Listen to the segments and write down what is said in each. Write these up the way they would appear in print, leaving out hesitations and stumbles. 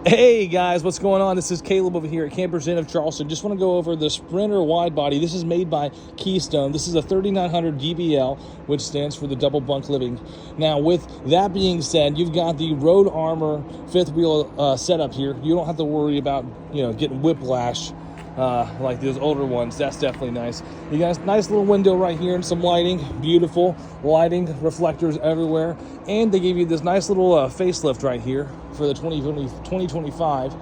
Hey guys, what's going on? This is Caleb over here at Campers Inn of Charleston. Just want to go over the Sprinter wide body. This is made by Keystone. This is a 3900 DBL, which stands for the double bunk living. Now, with that being said, you've got the Road Armor fifth wheel setup here. You don't have to worry about getting whiplash like those older ones. That's definitely nice. You got a nice little window right here and some lighting. Beautiful lighting, reflectors everywhere. And they gave you this nice little facelift right here for the 2025.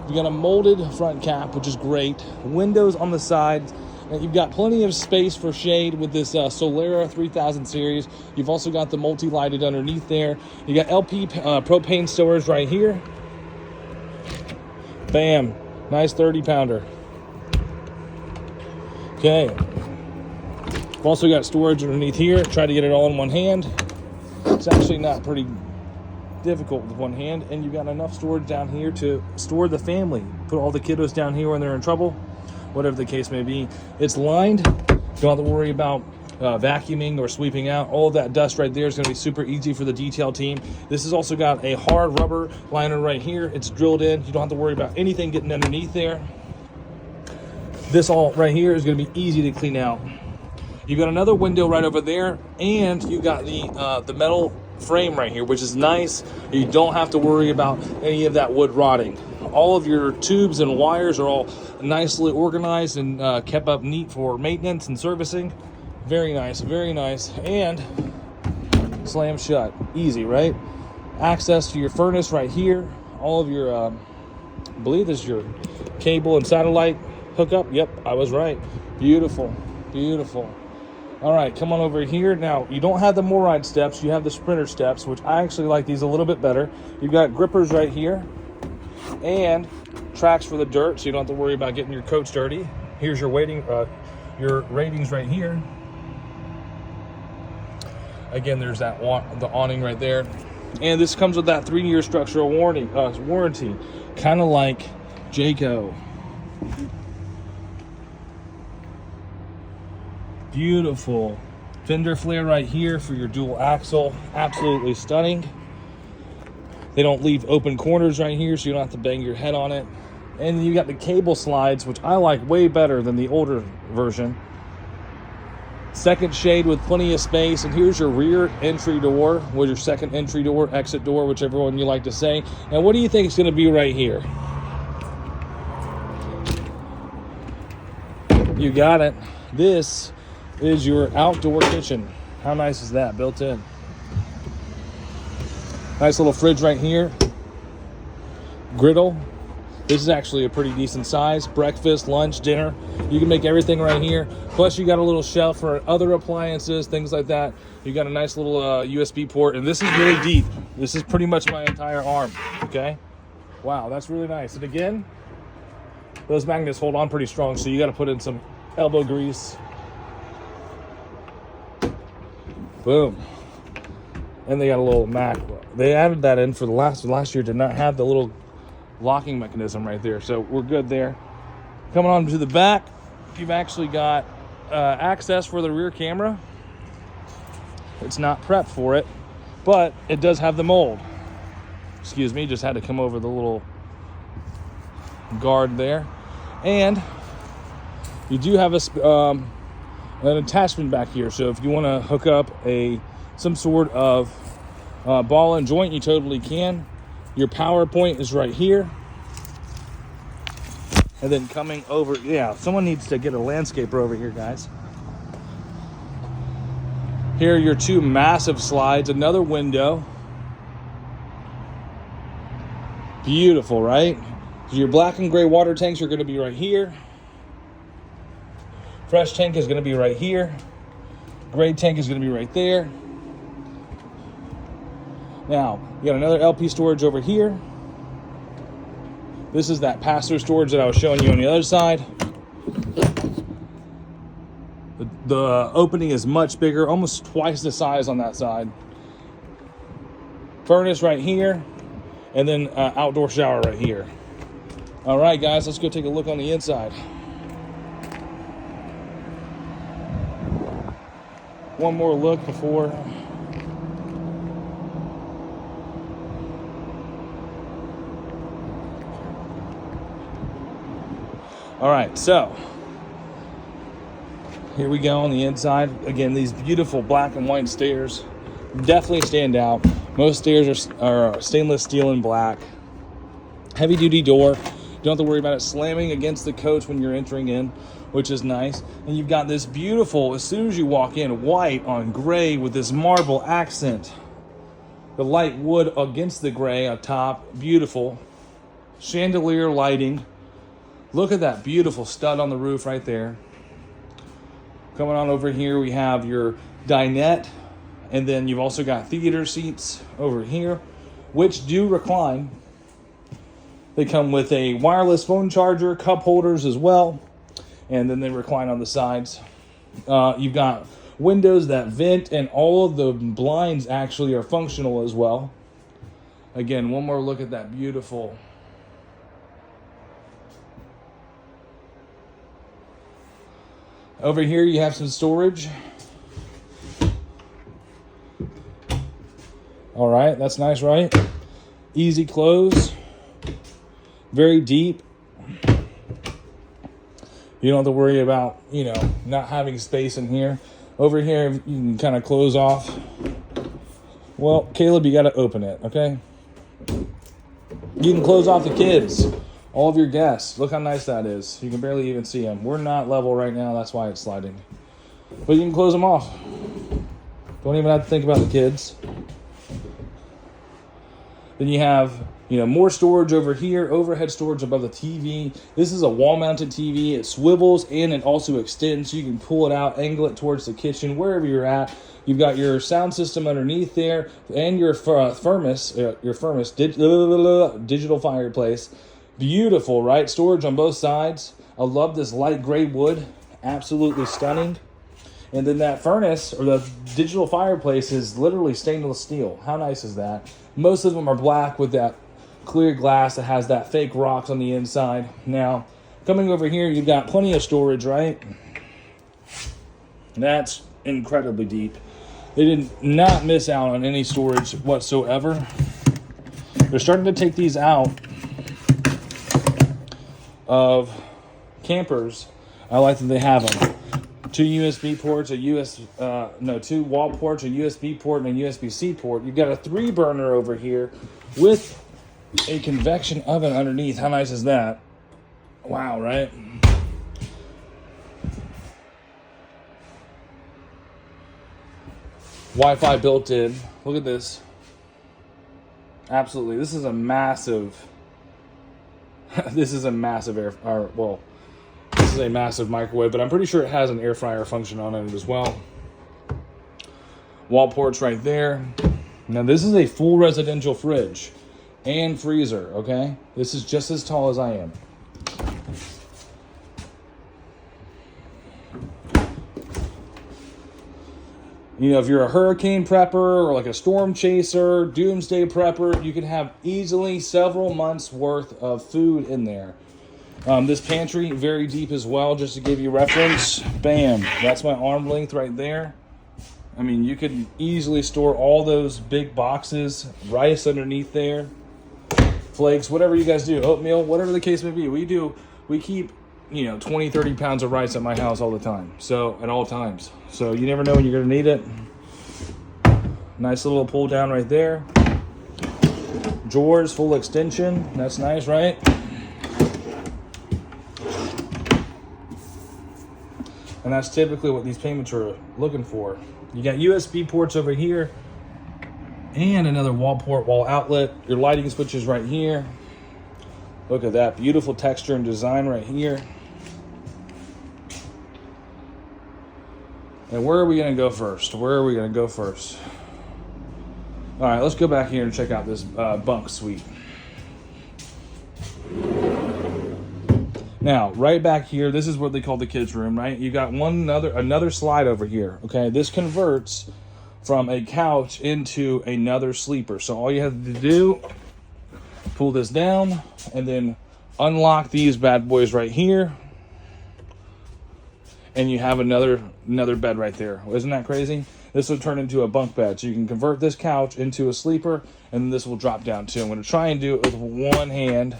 You got a molded front cap, which is great. Windows on the sides. And you've got plenty of space for shade with this Solera 3000 series. You've also got the multi-lighted underneath there. You got LP propane storage right here. Bam. Nice 30-pounder. Okay. We've also got storage underneath here. Try to get it all in one hand. It's actually not pretty difficult with one hand. And you've got enough storage down here to store the family. Put all the kiddos down here when they're in trouble. Whatever the case may be. It's lined. Don't have to worry about vacuuming or sweeping out. All of that dust right there is going to be super easy for the detail team. This has also got a hard rubber liner right here. It's drilled in. You don't have to worry about anything getting underneath there. This all right here is going to be easy to clean out. You've got another window right over there, and you got the metal frame right here, which is nice. You don't have to worry about any of that wood rotting. All of your tubes and wires are all nicely organized and kept up neat for maintenance and servicing. Very nice, very nice. And slam shut. Easy, right? Access to your furnace right here. All of your, I believe this is your cable and satellite hookup. Yep, I was right. Beautiful, beautiful. All right, come on over here. Now, you don't have the MORryde steps. You have the Sprinter steps, which I actually like these a little bit better. You've got grippers right here and tracks for the dirt, so you don't have to worry about getting your coats dirty. Here's your your ratings right here. Again, there's that the awning right there. And this comes with that 3-year structural warranty, kind of like Jayco. Beautiful fender flare right here for your dual axle. Absolutely stunning. They don't leave open corners right here, so you don't have to bang your head on it. And you got the cable slides, which I like way better than the older version. Second shade with plenty of space. And here's your rear entry door, with your second entry door, exit door, whichever one you like to say. And what do you think it's going to be right here? You got it. This is your outdoor kitchen. How nice is that? Built in. Nice little fridge right here. Griddle. This is actually a pretty decent size. Breakfast, lunch, dinner. You can make everything right here. Plus you got a little shelf for other appliances, things like that. You got a nice little USB port, and this is really deep. This is pretty much my entire arm, okay? Wow, that's really nice. And again, those magnets hold on pretty strong, so you got to put in some elbow grease. Boom. And they got a little Mac. They added that in for the last year. Did not have the little locking mechanism right there, so we're good there. Coming on to the back, you've actually got access for the rear camera. It's not prepped for it, but it does have the mold. Excuse me, just had to come over the little guard there. And you do have an attachment back here, so if you want to hook up some sort of ball and joint, you totally can. Your power point is right here. And then coming over, yeah, someone needs to get a landscaper over here, guys. Here are your two massive slides, another window. Beautiful, right? Your black and gray water tanks are going to be right here. Fresh tank is going to be right here. Gray tank is going to be right there. Now, you got another LP storage over here. This is that pass-through storage that I was showing you on the other side. The opening is much bigger, almost twice the size on that side. Furnace right here, and then outdoor shower right here. All right, guys, let's go take a look on the inside. One more look before. All right, so here we go on the inside. Again, these beautiful black and white stairs definitely stand out. Most stairs are stainless steel and black. Heavy duty door. You don't have to worry about it slamming against the coach when you're entering in, which is nice. And you've got this beautiful, as soon as you walk in, white on gray with this marble accent. The light wood against the gray up top. Beautiful. Chandelier lighting. Look at that beautiful stud on the roof right there. Coming on over here, we have your dinette. And then you've also got theater seats over here, which do recline. They come with a wireless phone charger, cup holders as well, and then they recline on the sides. You've got windows that vent, and all of the blinds actually are functional as well. Again, one more look at that beautiful. Over here you have some storage. All right, that's nice, right? Easy close. Very deep. You don't have to worry about, not having space in here. Over here, you can kind of close off. Well, Caleb, you got to open it, okay? You can close off the kids, all of your guests. Look how nice that is. You can barely even see them. We're not level right now. That's why it's sliding. But you can close them off. Don't even have to think about the kids. Then you have, more storage over here, overhead storage above the TV. This is a wall-mounted TV. It swivels and it also extends, so you can pull it out, angle it towards the kitchen, wherever you're at. You've got your sound system underneath there, and your furnace, digital fireplace. Beautiful, right? Storage on both sides. I love this light gray wood. Absolutely stunning. And then that furnace, or the digital fireplace, is literally stainless steel. How nice is that? Most of them are black with that clear glass that has that fake rocks on the inside. Now, coming over here, you've got plenty of storage, right? That's incredibly deep. They did not miss out on any storage whatsoever. They're starting to take these out of campers. I like that they have them. 2 USB ports, two wall ports, a USB port, and a USB-C port. You've got a 3-burner over here with a convection oven underneath. How nice is that? Wow, right? Wi-Fi built in. Look at this. Absolutely. This is a massive this is a massive this is a massive microwave, but I'm pretty sure it has an air fryer function on it as well. Wall ports right there. Now this is a full residential fridge and freezer, okay? This is just as tall as I am. If you're a hurricane prepper or like a storm chaser, doomsday prepper, you can have easily several months worth of food in there. This pantry, very deep as well, just to give you reference. Bam, that's my arm length right there. I mean, you could easily store all those big boxes, rice underneath there, flakes, whatever you guys do, oatmeal, whatever the case may be. We keep, 20, 30 pounds of rice at my house all the time, at all times. So you never know when you're gonna need it. Nice little pull down right there. Drawers, full extension, that's nice, right? And that's typically what these payments are looking for. You got USB ports over here and another wall port, wall outlet. Your lighting switches right here. Look at that beautiful texture and design right here. And where are we going to go first? All right, let's go back here and check out this bunk suite. Now, right back here, this is what they call the kids' room, right? You got another slide over here, okay? This converts from a couch into another sleeper. So all you have to do, pull this down, and then unlock these bad boys right here. And you have another bed right there. Isn't that crazy? This will turn into a bunk bed. So you can convert this couch into a sleeper, and this will drop down too. I'm going to try and do it with one hand.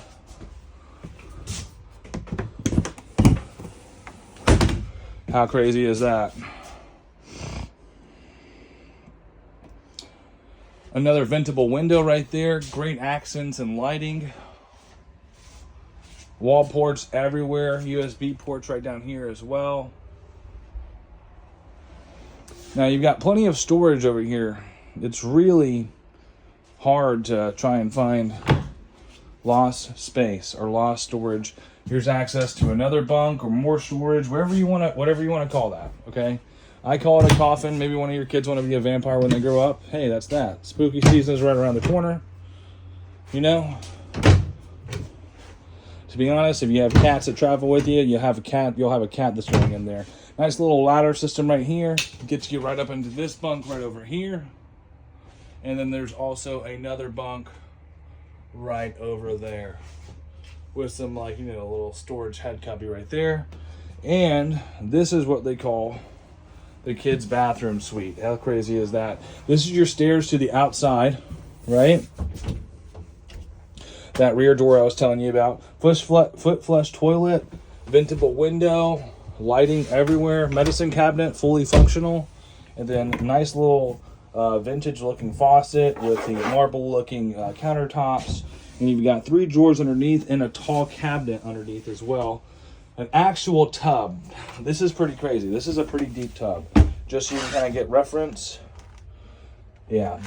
How crazy is that? Another ventable window right there. Great accents and lighting. Wall ports everywhere. USB ports right down here as well. Now you've got plenty of storage over here. It's really hard to try and find lost space or lost storage. Here's access to another bunk or more storage, whatever you want to call that, okay? I call it a coffin. Maybe one of your kids want to be a vampire when they grow up. Hey, that's that. Spooky season is right around the corner. You know? To be honest, if you have cats that travel with you, you'll have a cat that's going in there. Nice little ladder system right here. Gets you right up into this bunk right over here. And then there's also another bunk right over there with some, like, you know, a little storage head cubby right there. And this is what they call the kids' bathroom suite. How crazy is that? This is your stairs to the outside, right? That rear door I was telling you about. Foot flush toilet, ventable window, lighting everywhere, medicine cabinet, fully functional, and then nice little vintage looking faucet with the marble looking countertops. And you've got 3 drawers underneath and a tall cabinet underneath as well. An actual tub. This is pretty crazy. This is a pretty deep tub. Just so you can kind of get reference. Yeah,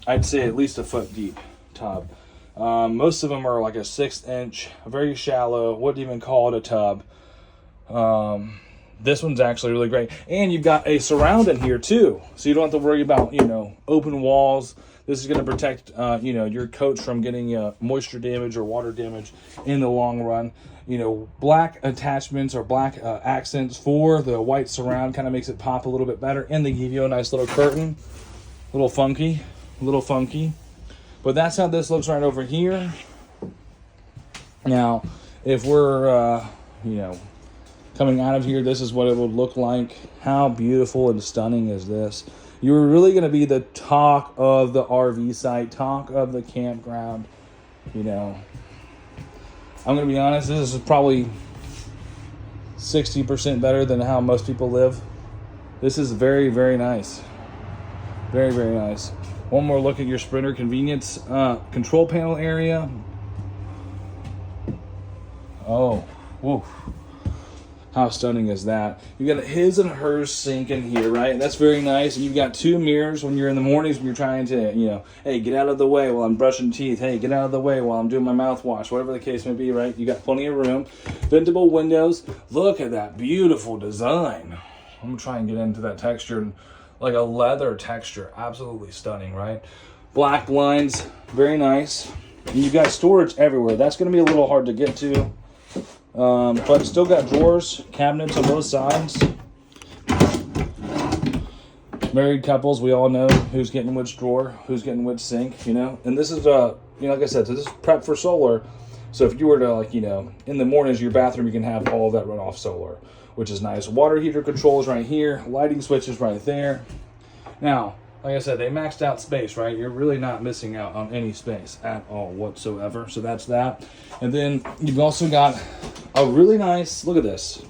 I'd say at least a foot deep tub. Most of them are like a 1/6 inch, very shallow, wouldn't even call it a tub. This one's actually really great. And you've got a surround in here too. So you don't have to worry about, you know, open walls. This is going to protect, you know, your coach from getting moisture damage or water damage in the long run. You know, black attachments or black accents for the white surround kind of makes it pop a little bit better. And they give you a nice little curtain. A little funky. But that's how this looks right over here. Now, if we're, you know, coming out of here, this is what it would look like. How beautiful and stunning is this? You're really going to be the talk of the RV site, talk of the campground. You know, I'm going to be honest, this is probably 60% better than how most people live. This is very, very nice. Very, very nice. One more look at your Sprinter convenience control panel area. Oh, whoa. How stunning is that? You got a his and hers sink in here, right? That's very nice. And you've got 2 mirrors when you're in the mornings when you're trying to, you know, hey, get out of the way while I'm brushing teeth. Hey, get out of the way while I'm doing my mouthwash. Whatever the case may be, right? You got plenty of room. Ventable windows. Look at that beautiful design. I'm going to try and get into that texture. Like a leather texture. Absolutely stunning, right? Black blinds. Very nice. And you've got storage everywhere. That's going to be a little hard to get to. But still got drawers, cabinets on both sides. Married couples, we all know who's getting which drawer, who's getting which sink, you know. And this is, you know, like I said, so this is prep for solar. So if you were to, like, you know, in the mornings, your bathroom, you can have all of that run off solar, which is nice. Water heater controls right here, lighting switches right there. Now, like I said, they maxed out space, right? You're really not missing out on any space at all whatsoever. So that's that. And then you've also got a really nice, look at this.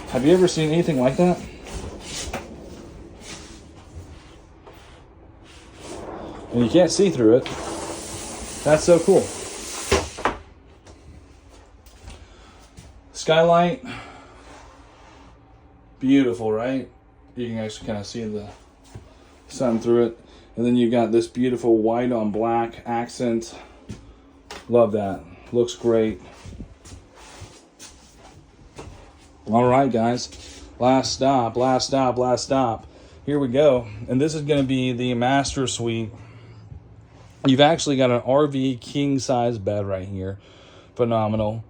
Have you ever seen anything like that? And you can't see through it. That's so cool. Skylight. Beautiful, right? You can actually kind of see the sun through it. And then you got this beautiful white on black accent. Love that. Looks great. All right, guys. Last stop. Here we go. And this is going to be the master suite. You've actually got an RV king size bed right here. Phenomenal.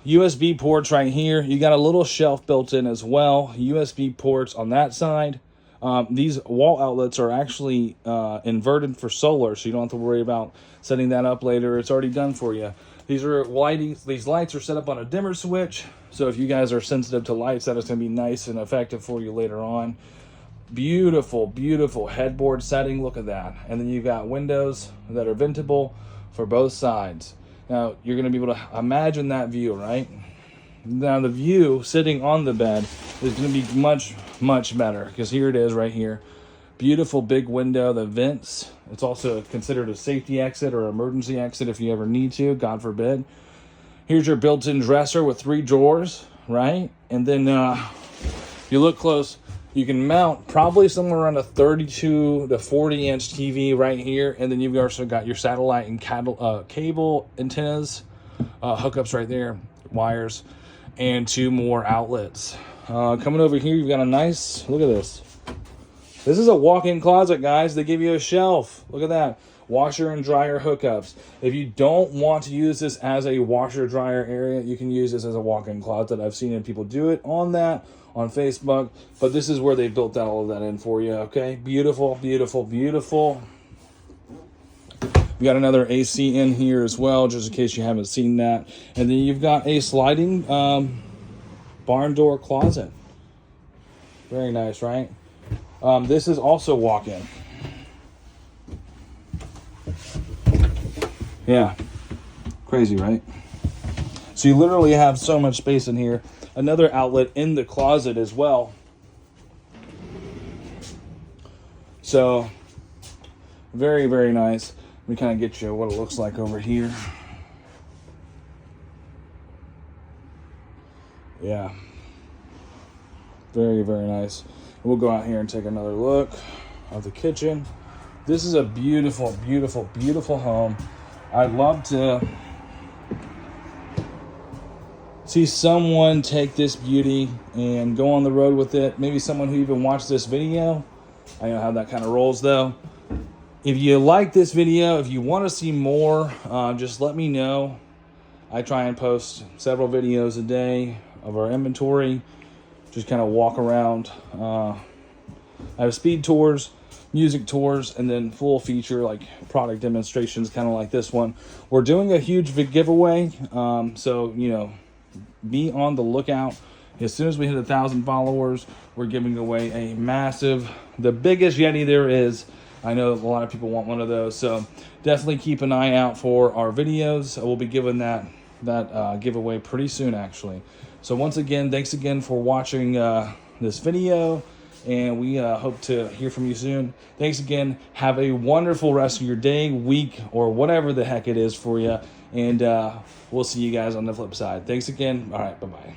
USB ports right here. You got a little shelf built in as well. USB ports on that side. These wall outlets are actually inverted for solar, so you don't have to worry about setting that up later. It's already done for you. These are lighting. These lights are set up on a dimmer switch, so if you guys are sensitive to lights, that is going to be nice and effective for you later on. Beautiful, beautiful headboard setting. Look at that. And then you've got windows that are ventable for both sides. Now, you're going to be able to imagine that view, right? Now the view sitting on the bed is going to be much, much better, because here it is right here. Beautiful big window, the vents. It's also considered a safety exit or emergency exit if you ever need to, God forbid. Here's your built-in dresser with 3 drawers, right? And then if you look close, you can mount probably somewhere around a 32 to 40 inch TV right here. And then you've also got your satellite and cable antennas, hookups right there, wires, and 2 more outlets. Coming over here, you've got a nice, look at this. This is a walk-in closet, guys. They give you a shelf. Look at that. Washer and dryer hookups. If you don't want to use this as a washer dryer area, you can use this as a walk-in closet. I've seen people do it on Facebook, but this is where they built all of that in for you, okay? Beautiful, beautiful, beautiful. We got another AC in here as well, just in case you haven't seen that. And then you've got a sliding barn door closet. Very nice, right? This is also walk-in. Yeah, crazy, right? So you literally have so much space in here. Another outlet in the closet as well. So very, very nice. Let me kind of get you what it looks like over here. Yeah, very, very nice. We'll go out here and take another look of the kitchen. This is a beautiful, beautiful, beautiful home. I'd love to see someone take this beauty and go on the road with it. Maybe someone who even watched this video. I know how that kind of rolls though. If you like this video, if you want to see more, just let me know. I try and post several videos a day of our inventory. Just kind of walk around. I have speed tours, music tours, and then full feature like product demonstrations, kind of like this one. We're doing a huge giveaway, so you know, be on the lookout. As soon as we hit 1,000 followers, we're giving away a massive, the biggest Yeti there is. I know a lot of people want one of those, so definitely keep an eye out for our videos. We'll be giving that giveaway pretty soon, actually. So once again, thanks again for watching this video, and we hope to hear from you soon. Thanks again. Have a wonderful rest of your day, week, or whatever the heck it is for you, and we'll see you guys on the flip side. Thanks again. All right, bye-bye.